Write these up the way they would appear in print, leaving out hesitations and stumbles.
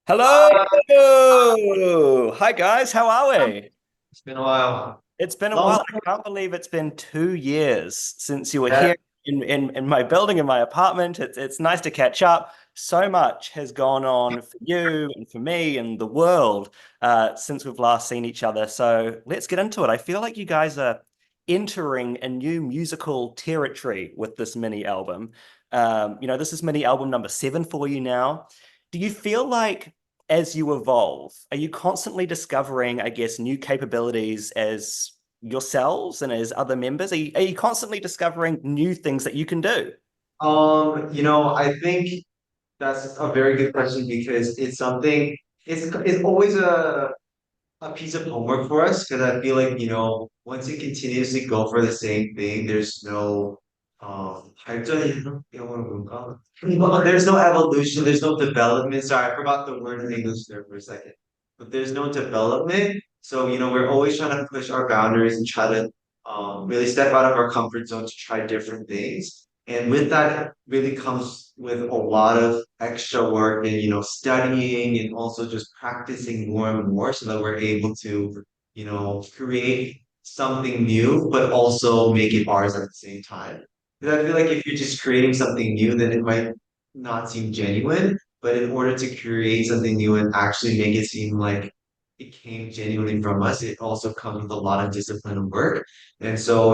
Hello. Hi guys, how are we? It's been a while. It's been a Long while. time. I can't believe it's been 2 years since you were Yeah. here in my building, in my apartment. It's nice to catch up. So much has gone on for you and for me and the world since we've last seen each other. So let's get into it. I feel like you guys are entering a new musical territory with this mini album. This is mini album number 7 for you now. Do you feel like as you evolve, are you constantly discovering, I guess, new capabilities as yourselves and as other members? Are you constantly discovering new things that you can do? I think that's a very good question because it's something, it's always a piece of homework for us because I feel like, once you continuously go for the same thing, there's no 발전이 영어로 뭔가? There's no evolution, there's no development. Sorry, I forgot the word in English there for a second. But there's no development. So, we're always trying to push our boundaries and try to really step out of our comfort zone to try different things. And with that really comes with a lot of extra work and studying and also just practicing more and more so that we're able to create something new but also make it ours at the same time. Because I feel like if you're just creating something new, then it might not seem genuine. But in order to create something new and actually make it seem like it came genuinely from us, it also comes with a lot of discipline and work. And so,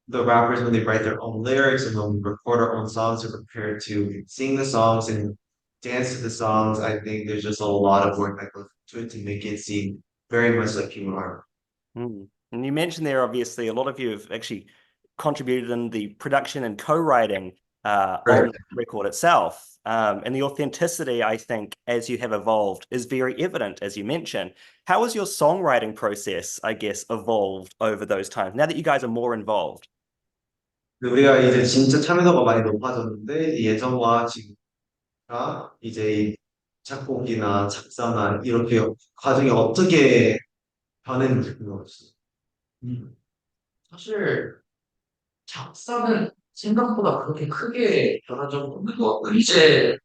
the rappers, when they write their own lyrics and when we record our own songs, are prepared to sing the songs and dance to the songs. I think there's just a lot of work that goes to it to make it seem very much like human art. Hmm. And you mentioned there, obviously, a lot of you have actually contributed in the production and co-writing Right. on the record itself. And the authenticity, I think, as you have evolved, is very evident, as you mentioned. How has your songwriting process, I guess, evolved over those times, now that you guys are more involved? 우리가 이제 진짜 참여도가 많이 높아졌는데 예전과 지금가 이제 작곡이나 작사나 이렇게 과정이 어떻게 변했는지 궁금했어요. 음. 사실 작사는 생각보다 그렇게 크게 변한 적은 없는 것 같고, 이제,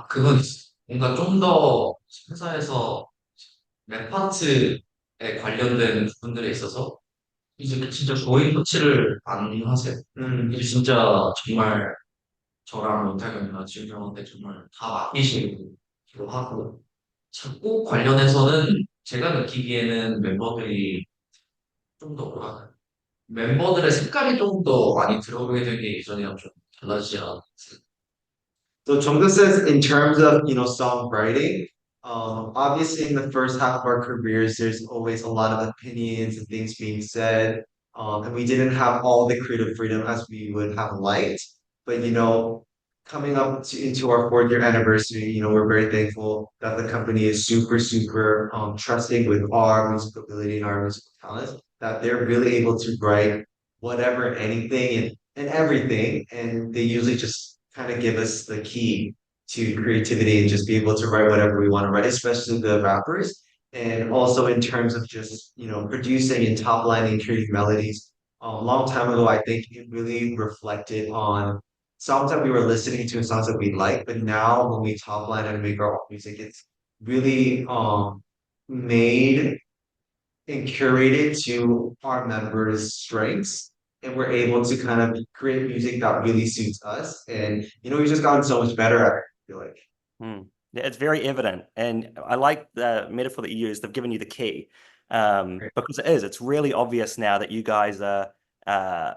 그건 있어. 뭔가 좀 더 회사에서 랩 파트에 관련된 부분들에 있어서, 이제 진짜 조인 터치를 안 하세요. 이제 진짜 정말 저랑 몬타이거나 지금 형한테 정말 다 맡기시기로 하고, 작곡 관련해서는 제가 느끼기에는 멤버들이 좀 더 뭐랄까, 멤버들의 색깔이 좀 더 많이 들어오게 된 게 예전이랑 좀 달라지지 않았어요. So Chongda says in terms of songwriting, obviously in the first half of our careers, there's always a lot of opinions and things being said, and we didn't have all the creative freedom as we would have liked. But coming up into our 4th year anniversary, we're very thankful that the company is super super trusting with our musical ability and our musical talents. That they're really able to write whatever, anything, and everything, and they usually just kind of give us the key to creativity and just be able to write whatever we want to write, especially the rappers. And also in terms of just, producing and top lining, creating melodies. A long time ago, I think it really reflected on songs that we were listening to and songs that we like. But now when we top line and make our own music, it's really made and curated to our members' strengths. And we're able to kind of create music that really suits us. And we've just gotten so much better at it, I feel like. Hmm. Yeah, it's very evident. And I like the metaphor that you used. They've given you the key. Right. Because it is. It's really obvious now that you guys are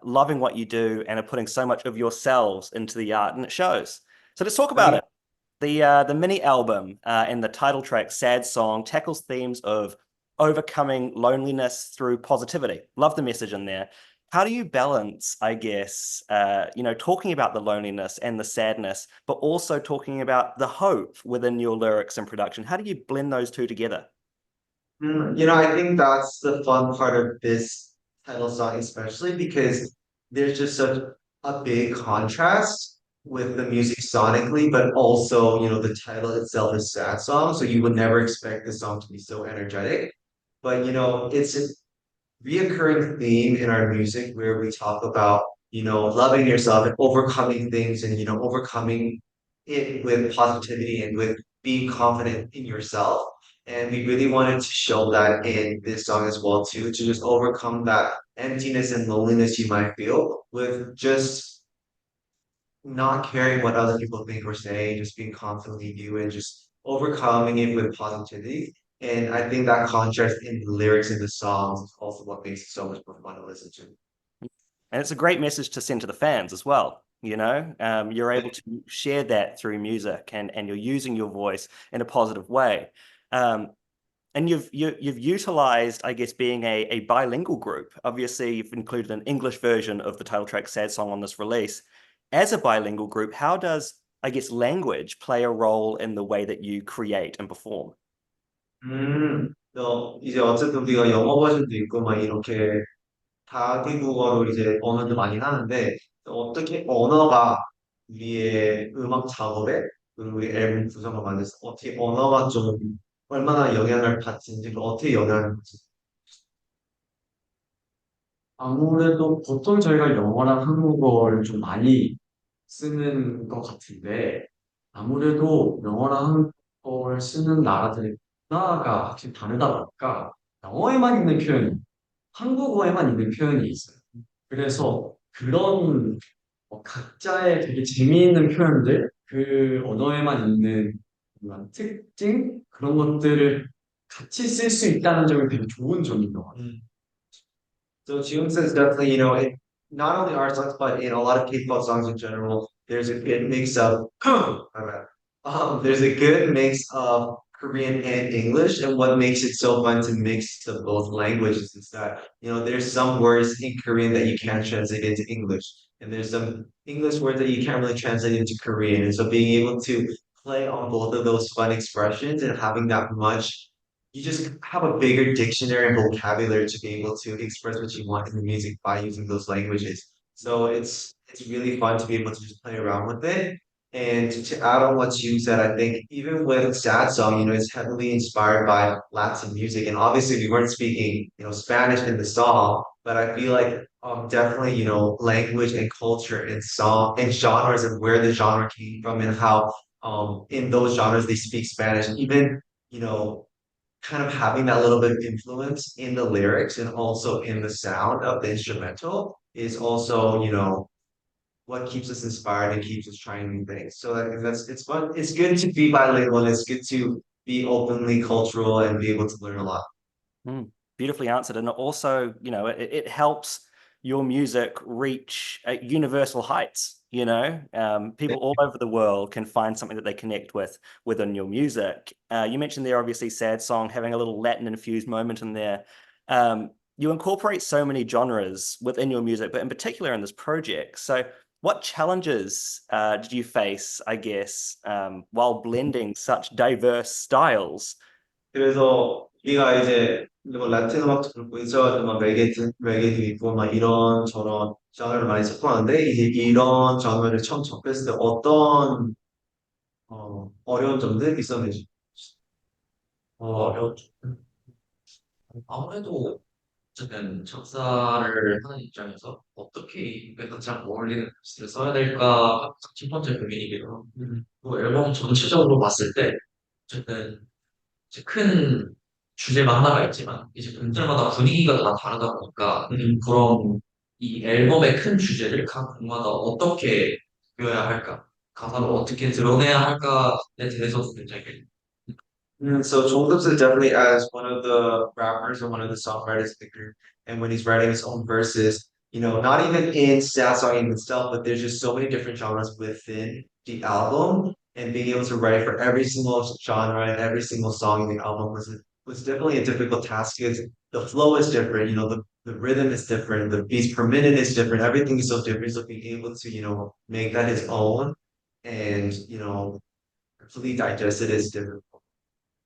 loving what you do and are putting so much of yourselves into the art, and it shows. So let's talk I about think it. The mini album and the title track, Sad Song, tackles themes of overcoming loneliness through positivity. Love the message in there. How do you balance, I guess, talking about the loneliness and the sadness, but also talking about the hope within your lyrics and production? How do you blend those two together? I think that's the fun part of this title song, especially because there's just such a big contrast with the music sonically, but also, the title itself is sad song, so you would never expect the song to be so energetic. But it's a reoccurring theme in our music where we talk about, loving yourself and overcoming things and overcoming it with positivity and with being confident in yourself. And we really wanted to show that in this song as well too, to just overcome that emptiness and loneliness you might feel with just not caring what other people think or say, just being confidently you and just overcoming it with positivity. And I think that contrast in the lyrics in the songs is also what makes it so much more fun to listen to. And it's a great message to send to the fans as well. You're able to share that through music, and you're using your voice in a positive way. Um, and you've utilized, I guess, being a bilingual group. Obviously, you've included an English version of the title track "Sad Song" on this release. As a bilingual group, how does, I guess, language play a role in the way that you create and perform? 이제 어쨌든 우리가 영어 버전도 있고 막 이렇게 다국어로 이제 언어도 많이 하는데 어떻게 언어가 우리의 음악 작업에 그리고 우리 앨범 구성을 만들어서 어떻게 언어가 좀 얼마나 영향을 받는지 그리고 어떻게 영향을 받지? 아무래도 보통 저희가 영어랑 한국어를 좀 많이 쓰는 것 같은데, 아무래도 영어랑 한국어를 쓰는 나라들의 문화가 확실히 다르다 보니까 영어에만 있는 표현이, 한국어에만 있는 표현이 있어요. 그래서 그런 각자의 되게 재미있는 표현들, 그 언어에만 있는 그런 특징, 그런 것들을 같이 쓸 수 있다는 점이 되게 좋은 점인 것 같아요. So Jiung says definitely, not only our songs, but in a lot of K-pop songs in general, there's a good mix of my bad. There's a good mix of Korean and English, and what makes it so fun to mix the both languages is that, there's some words in Korean that you can't translate into English, and there's some English words that you can't really translate into Korean. And so being able to play on both of those fun expressions and having that much you just have a bigger dictionary and vocabulary to be able to express what you want in the music by using those languages. So it's really fun to be able to just play around with it. And to add on what you said, I think even with sad song, it's heavily inspired by Latin music. And obviously we weren't speaking, Spanish in the song, but I feel like definitely, language and culture and song and genres and where the genre came from and how in those genres they speak Spanish, even you know kind of having that little bit of influence in the lyrics and also in the sound of the instrumental is also, what keeps us inspired and keeps us trying new things. So I think it's fun. It's good to be bilingual and it's good to be openly cultural and be able to learn a lot. Beautifully answered. And also, it helps your music reach universal heights. People all over the world can find something that they connect with within your music. You mentioned there, obviously, sad song, having a little Latin infused moment in there. You incorporate so many genres within your music, but in particular in this project. So what challenges did you face, I guess, while blending such diverse styles? 그래서 우리가 이제 뭐 라틴 음악도 그렇고 있어가지고 막 레게도 있고 막 이런 저런 장르를 많이 접하는데 이제 이런 장르를 처음 접했을 때 어떤 어려운 점들 있었는지. 어려운 아무래도 어쨌든 작사를 하는 입장에서 어떻게 이 곡에 가장 어울리는 텍스트를 써야 될까 첫 번째 고민이기도 하고 또 앨범 전체적으로 봤을 때 어쨌든 이제 큰 주제가 하나가 있지만 이제 곡들마다 분위기가 다 다르다 보니까 그런 이 앨범의 큰 주제를 각 곡마다 어떻게 그려야 할까 가사로 어떻게 드러내야 할까에 대해서도 굉장히 So Jongseob is definitely as one of the rappers and one of the songwriters in the group, and when he's writing his own verses, not even in sad song in itself, but there's just so many different genres within the album, and being able to write for every single genre and every single song in the album was definitely a difficult task because the flow is different, the rhythm is different, the beats per minute is different, everything is so different. So being able to, make that his own and, completely digest it is different.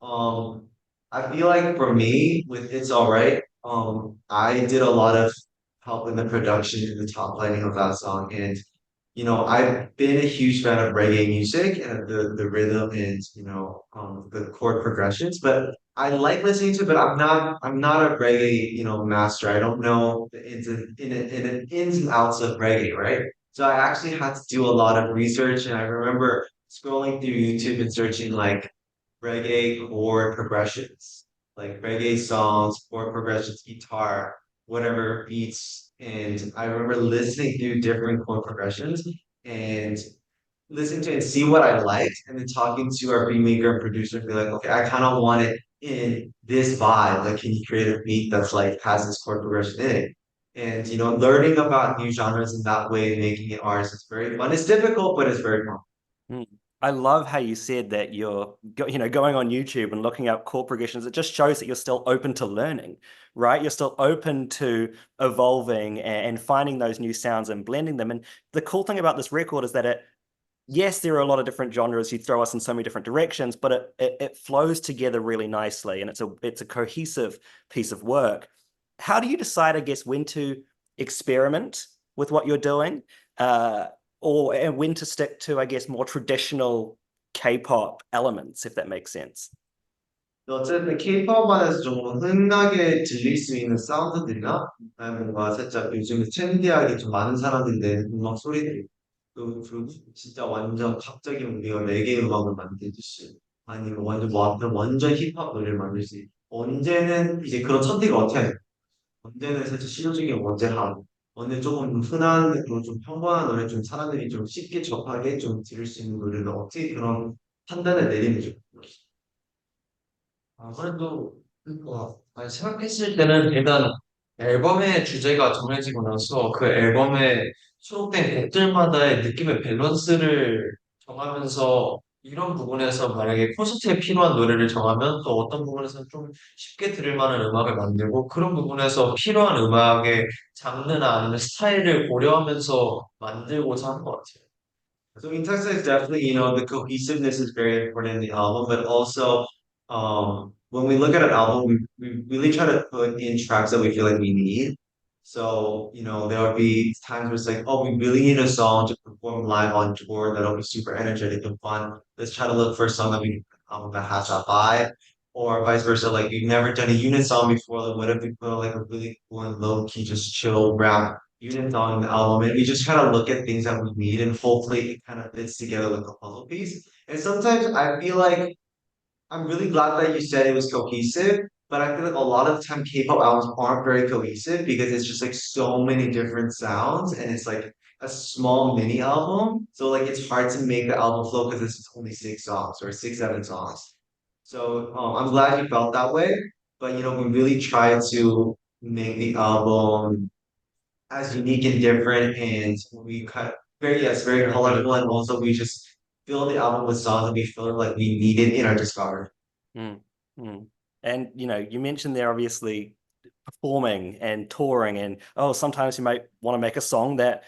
Um, I feel like for me, with It's Alright, I did a lot of help in the production and the top lighting of that song. And, I've been a huge fan of reggae music and the rhythm and, the chord progressions, but I like listening to it, but I'm not a reggae, master. I don't know the ins and outs of reggae, right? So I actually had to do a lot of research and I remember scrolling through YouTube and searching like reggae chord progressions, like reggae songs, chord progressions, guitar, whatever beats. And I remember listening through different chord progressions and listening to it and see what I liked, and then talking to our beat maker and producer and be like, okay, I kind of want it in this vibe. Like, can you create a beat that's like has this chord progression in it? And learning about new genres in that way, making it ours, is very fun. It's difficult, but it's very fun. Mm. I love how you said that going on YouTube and looking up chord progressions. It just shows that you're still open to learning, right? You're still open to evolving and finding those new sounds and blending them. And the cool thing about this record is that yes, there are a lot of different genres. You throw us in so many different directions, but it flows together really nicely, and it's a cohesive piece of work. How do you decide, I guess, when to experiment with what you're doing, and when to stick to, I guess, more traditional K-pop elements, if that makes sense? 어쨌든 K-pop 안에서 좀 흔하게 들릴 수 있는 사운드들이나 아니면 뭔가 살짝 요즘에 트렌디하게 좀 많은 사람들이 내는 음악 소리들 그리고 진짜 완전 갑자기 우리가 레게 음악을 만들듯이 아니면 완전 힙합 노래를 만들지 언제는 이제 그런 선택을 어떻게 하냐 언제는 살짝 실효적인 언제 하고 언제 조금 흔한 그리고 좀 평범한 노래 좀 사람들이 좀 쉽게 접하게 좀 들을 수 있는 노래를 어떻게 그런 판단을 내리는지 아무래도 아니, 생각했을 때는 일단 앨범의 주제가 정해지고 나서 그 앨범에 수록된 곡들마다의 느낌의 밸런스를 정하면서 이런 부분에서 만약에 콘서트에 필요한 노래를 정하면 또 어떤 부분에서는 좀 쉽게 들을 만한 음악을 만들고 그런 부분에서 필요한 음악의 장르나 아니면 스타일을 고려하면서 만들고자 하는 것 같아요. So Intak says definitely, the cohesiveness is very important in the album, but also when we look at an album, we really try to put in tracks that we feel like we need. So, there will be times where it's like, oh, we really need a song to perform live on tour that'll be super energetic and fun. Let's try to look for a song that has that vibe. Or vice versa, like you've never done a unit song before, like what if we put like a really cool and low key, just chill rap unit song in the album, and we just kind of look at things that we need, and hopefully it kind of fits together like a puzzle piece. And sometimes I feel like I'm really glad that you said it was cohesive, but I feel like a lot of the time K-pop albums aren't very cohesive because it's just like so many different sounds, and it's like a small mini album. So like it's hard to make the album flow because it's only 6 songs or 6, 7 songs. So I'm glad you felt that way, but we really try to make the album as unique and different, and we cut very colorful, and also we just fill the album with songs that we feel like we needed in our discography. Mm, mm. And you mentioned there obviously performing and touring, and sometimes you might want to make a song that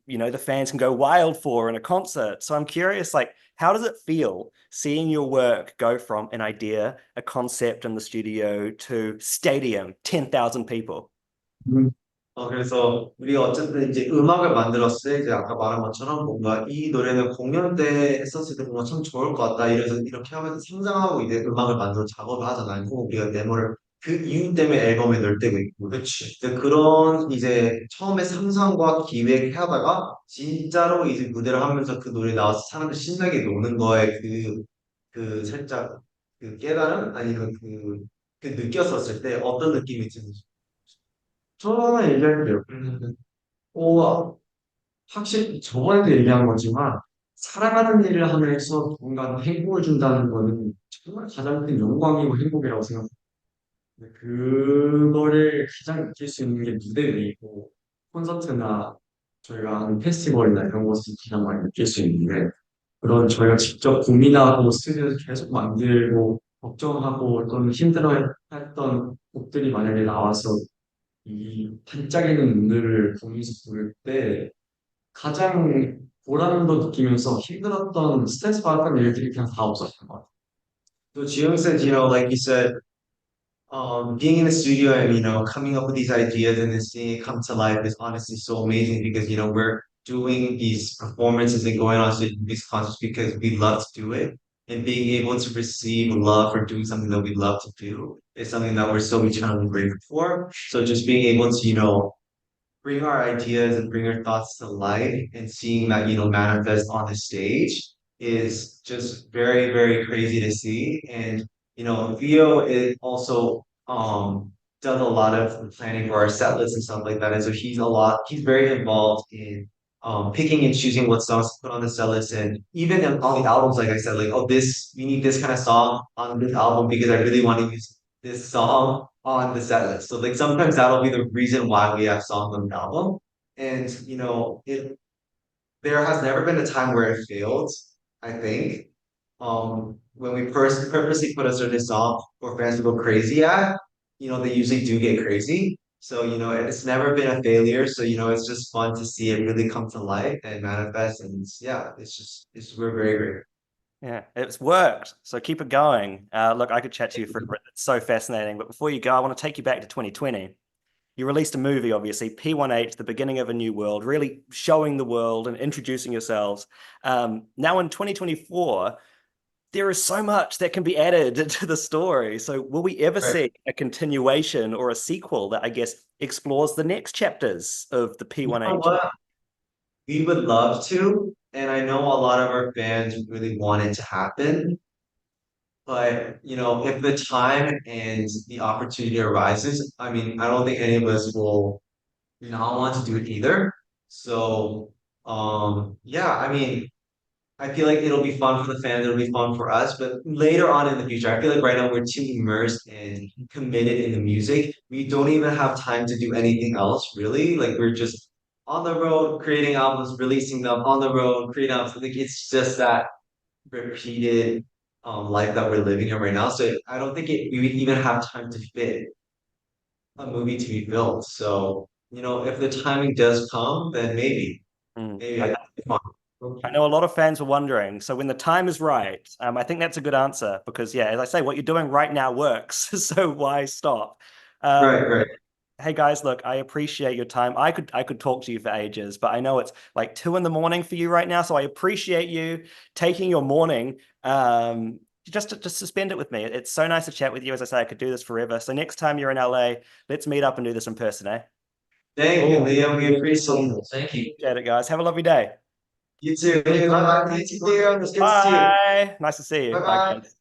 the fans can go wild for in a concert. So I'm curious, like, how does it feel seeing your work go from an idea, a concept in the studio to stadium, 10,000 people? 그래서 우리가 어쨌든 이제 음악을 만들었을 때 이제 아까 말한 것처럼 뭔가 이 노래는 공연 때 했었을 때 뭔가 참 좋을 것 같다 이래서 이렇게 하면서 상상하고 이제 음악을 만들어 작업을 하잖아요. 우리가 데모를 그 이유 때문에 앨범에 넣을 때가 있고 그렇지. 그런 이제 처음에 상상과 기획하다가 진짜로 이제 무대를 하면서 그 노래 나와서 사람들 신나게 노는 거에 그 살짝 그 깨달음 아니면 그 느꼈었을 때 어떤 느낌이 드는지. 처음에 얘기할게요. 어, 확실히 저번에도 얘기한 거지만 사랑하는 일을 하면서 누군가한테 행복을 준다는 거는 정말 가장 큰 영광이고 행복이라고 생각해요. 그거를 가장 느낄 수 있는 게 무대 위이고 콘서트나 저희가 하는 페스티벌이나 이런 곳에서 가장 많이 느낄 수 있는 게 그런 저희가 직접 고민하고 스튜디오에서 계속 만들고 걱정하고 또는 힘들어했던 곡들이 만약에 나와서 이 반짝이는 눈을 보면서 부를 때 가장 보람도 느끼면서 힘들었던 스트레스 받았던 일들이 그냥 다 없었던 것 같아요. So Jiung said, like you said, being in the studio and coming up with these ideas and then seeing it come to life is honestly so amazing because we're doing these performances and going on stage these concerts because we love to do it, and being able to receive love for doing something that we love to do is something that we're so eternally grateful for. So just being able to bring our ideas and bring our thoughts to life and seeing that manifest on the stage is just very, very crazy to see. And Theo is also does a lot of planning for our set lists and stuff like that. And so he's very involved in picking and choosing what songs to put on the set list. And even on the albums, like I said, like, oh, we need this kind of song on this album because I really want to use this song on the set list. So like sometimes that'll be the reason why we have songs on the album. And there has never been a time where it failed, I think. When we first purposely put a certain song for fans to go crazy at, they usually do get crazy. So, it's never been a failure. So, it's just fun to see it really come to life and manifest. And yeah, we're very great. Yeah, it's worked. So keep it going. Look, I could chat to you for it's so fascinating. But before you go, I want to take you back to 2020. You released a movie, obviously, P1H, the beginning of a new world, really showing the world and introducing yourselves. Now in 2024, there is so much that can be added to the story. So will we ever Right. see a continuation or a sequel that I guess explores the next chapters of the You know P1H? what? We would love to, and I know a lot of our fans really want it to happen. But if the time and the opportunity arises, I mean, I don't think any of us will not want to do it either. So, yeah, I mean, I feel like it'll be fun for the fans, it'll be fun for us, but later on in the future, I feel like right now we're too immersed and committed in the music. We don't even have time to do anything else, really. Like we're just on the road creating albums, releasing them on the road, creating albums. Like it's just that repeated life that we're living in right now. So I don't think we would even have time to fit a movie to be built. So, if the timing does come, then maybe I it'd be fun. I know a lot of fans were wondering. So when the time is right, I think that's a good answer because, yeah, as I say, what you're doing right now works. So why stop? Right, right. Hey guys, look, I appreciate your time. I could talk to you for ages, but I know it's like 2 in the morning for you right now. So I appreciate you taking your morning just to spend it with me. It's so nice to chat with you. As I say, I could do this forever. So next time you're in LA, let's meet up and do this in person, eh? Thank you, Liam. We appreciate it. Thank you. Appreciate it, guys. Have a lovely day. You too. Bye bye. Thank you, Theo. It was good to see you. Bye. Nice to see you. Bye Bye, bye. guys.